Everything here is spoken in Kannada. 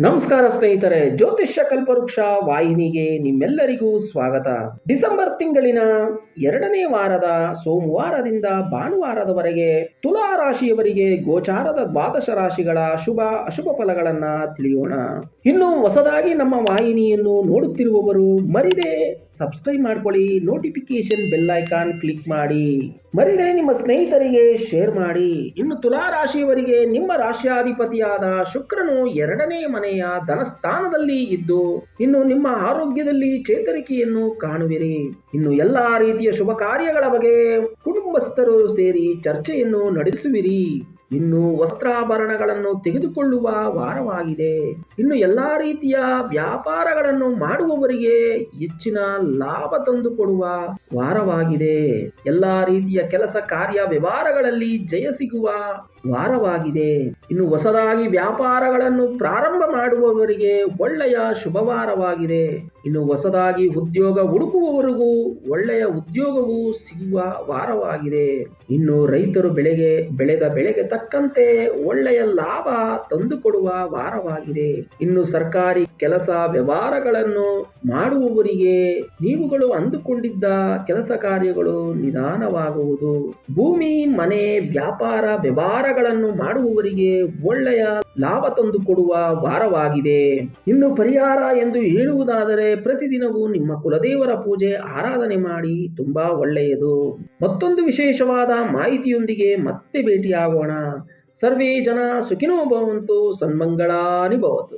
ನಮಸ್ಕಾರ ಸ್ನೇಹಿತರೆ, ಜ್ಯೋತಿಷ್ಯ ಕಲ್ಪವೃಕ್ಷ ವಾಹಿನಿಗೆ ನಿಮ್ಮೆಲ್ಲರಿಗೂ ಸ್ವಾಗತ. ಡಿಸೆಂಬರ್ ತಿಂಗಳಿನ 2ನೇ ವಾರದ ಸೋಮವಾರದಿಂದ ಭಾನುವಾರದವರೆಗೆ ತುಲಾ ರಾಶಿಯವರಿಗೆ ಗೋಚಾರದ ದ್ವಾದಶ ರಾಶಿಗಳ ಶುಭ ಅಶುಭ ಫಲಗಳನ್ನ ತಿಳಿಯೋಣ. ಇನ್ನು ಹೊಸದಾಗಿ ನಮ್ಮ ವಾಹಿನಿಯನ್ನು ನೋಡುತ್ತಿರುವವರು ಮರಿದೇ ಸಬ್ಸ್ಕ್ರೈಬ್ ಮಾಡ್ಕೊಳ್ಳಿ, ನೋಟಿಫಿಕೇಶನ್ ಬೆಲ್ ಐಕಾನ್ ಕ್ಲಿಕ್ ಮಾಡಿ, ಮರಿದೇ ನಿಮ್ಮ ಸ್ನೇಹಿತರಿಗೆ ಶೇರ್ ಮಾಡಿ. ಇನ್ನು ತುಲಾ ರಾಶಿಯವರಿಗೆ ನಿಮ್ಮ ರಾಶ್ಯಾಧಿಪತಿಯಾದ ಶುಕ್ರನು 2ನೇ ಮನೆಯ ಧನಸ್ಥಾನದಲ್ಲಿ ಇದ್ದು ಇನ್ನು ನಿಮ್ಮ ಆರೋಗ್ಯದಲ್ಲಿ ಚೇತರಿಕೆಯನ್ನು ಕಾಣುವಿರಿ. ಇನ್ನು ಎಲ್ಲಾ ರೀತಿಯ ಶುಭ ಕಾರ್ಯಗಳ ಬಗ್ಗೆ ಕುಟುಂಬಸ್ಥರು ಸೇರಿ ಚರ್ಚೆಯನ್ನು ನಡೆಸುವಿರಿ. ಇನ್ನು ವಸ್ತ್ರಾಭರಣಗಳನ್ನು ತೆಗೆದುಕೊಳ್ಳುವ ವಾರವಾಗಿದೆ. ಇನ್ನು ಎಲ್ಲಾ ರೀತಿಯ ವ್ಯಾಪಾರಗಳನ್ನು ಮಾಡುವವರಿಗೆ ಹೆಚ್ಚಿನ ಲಾಭ ತಂದುಕೊಡುವ ವಾರವಾಗಿದೆ. ಎಲ್ಲಾ ರೀತಿಯ ಕೆಲಸ ಕಾರ್ಯ ವ್ಯವಹಾರಗಳಲ್ಲಿ ಜಯ ಸಿಗುವ ವಾರವಾಗಿದೆ. ಇನ್ನು ಹೊಸದಾಗಿ ವ್ಯಾಪಾರಗಳನ್ನು ಪ್ರಾರಂಭ ಮಾಡುವವರಿಗೆ ಒಳ್ಳೆಯ ಶುಭವಾರವಾಗಿದೆ. ಇನ್ನು ಹೊಸದಾಗಿ ಉದ್ಯೋಗ ಹುಡುಕುವವರಿಗೂ ಒಳ್ಳೆಯ ಉದ್ಯೋಗವು ಸಿಗುವ ವಾರವಾಗಿದೆ. ಇನ್ನು ರೈತರು ಬೆಳೆದ ಬೆಳೆಗೆ ತಕ್ಕಂತೆ ಒಳ್ಳೆಯ ಲಾಭ ತಂದುಕೊಡುವ ವಾರವಾಗಿದೆ. ಇನ್ನು ಸರ್ಕಾರಿ ಕೆಲಸ ವ್ಯವಹಾರಗಳನ್ನು ಮಾಡುವವರಿಗೆ ನೀವುಗಳು ಅಂದುಕೊಂಡಿದ್ದ ಕೆಲಸ ಕಾರ್ಯಗಳು ನಿಧಾನವಾಗುವುದು. ಭೂಮಿ ಮನೆ ವ್ಯಾಪಾರ ವ್ಯವಹಾರಗಳನ್ನು ಮಾಡುವವರಿಗೆ ಒಳ್ಳೆಯ ಲಾಭ ತಂದುಕೊಡುವ ವಾರವಾಗಿದೆ. ಇನ್ನು ಪರಿಹಾರ ಎಂದು ಹೇಳುವುದಾದರೆ ಪ್ರತಿದಿನವೂ ನಿಮ್ಮ ಕುಲದೇವರ ಪೂಜೆ ಆರಾಧನೆ ಮಾಡಿ, ತುಂಬಾ ಒಳ್ಳೆಯದು. ಮತ್ತೊಂದು ವಿಶೇಷವಾದ ಮಾಹಿತಿಯೊಂದಿಗೆ ಮತ್ತೆ ಭೇಟಿಯಾಗೋಣ. ಸರ್ವೇ ಜನ ಸುಖಿನೋ ಭವಂತು, ಸನ್ಮಂಗಳಾನಿ ಭವತು.